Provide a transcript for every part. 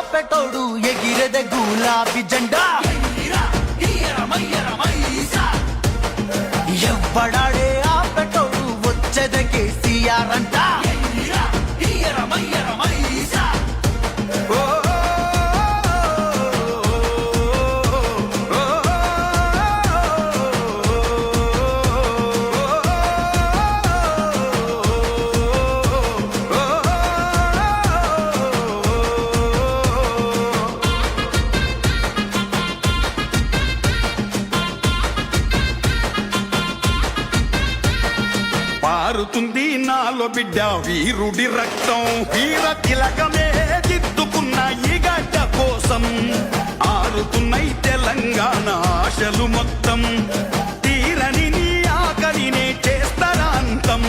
ఆపెటోడు ఎగిరెద గులాబీ జెండా ఎవ్వడాడే ఆపెటోడు వచ్చేద కేసీఆర్ అంట పారుతుంది నాలో బిడ్డ వీరుడి రక్తం వీర తిలకమే దిద్దుకున్న ఈ గడ్డ కోసం ఆరుతున్నాయి తెలంగాణ ఆశలు మొత్తం తీరని నీ ఆకలినే చేస్తారాంతం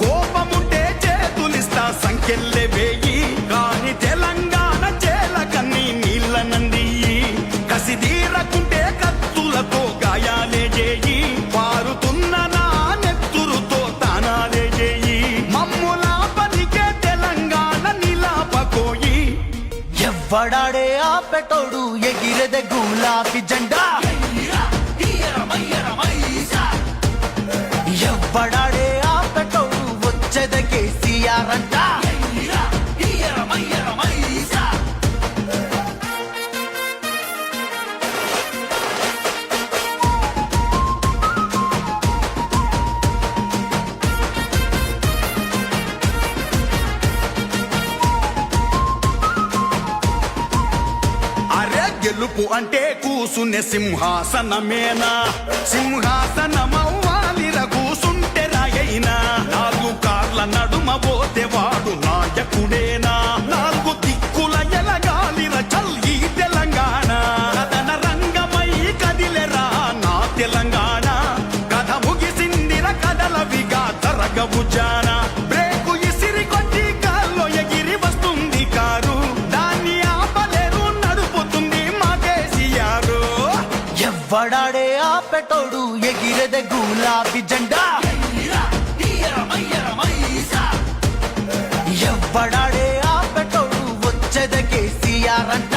కోపముంటే చేతులిస్తా సంఖ్యల్లే వేయి కాని తెలంగాణ చేలకన్నీ నీళ్ళ నంది కసిదీరకుంటే కత్తులతో గాయాలే చేయి పారుతున్న ఎవ్వడాడే ఆపెటోడు ఎగిరెద గులాబీ జెండా ఎవ్వడాడే ఆపెటోడు వచ్చేద కేసీఆర్ అంట గెలుపు అంటే కూసునే సింహాసనమేనా సింహాసనమవ్వాలిర కూసుంటే రాయైనా నాలుగు కార్ల నడుమ పోతే వాడు నాయకుడేనా నాలుగు దిక్కుల ఎలగాలిర చల్లి తెలంగాణ కథన రంగమై కదిలెరా నా తెలంగాణ కథ ముగిసిందిర కథలవిగా జరగవు జాన బ్రేకు ఇసిరి కొట్టి కాల్లో ఎగిరి వస్తుంది కారు ఎవ్వడాడే ఆపెటోడు ఎగిరెద గులాబీ జెండా ఎవ్వడాడే ఆపెటోడు వచ్చేద కేసీఆర్ అంట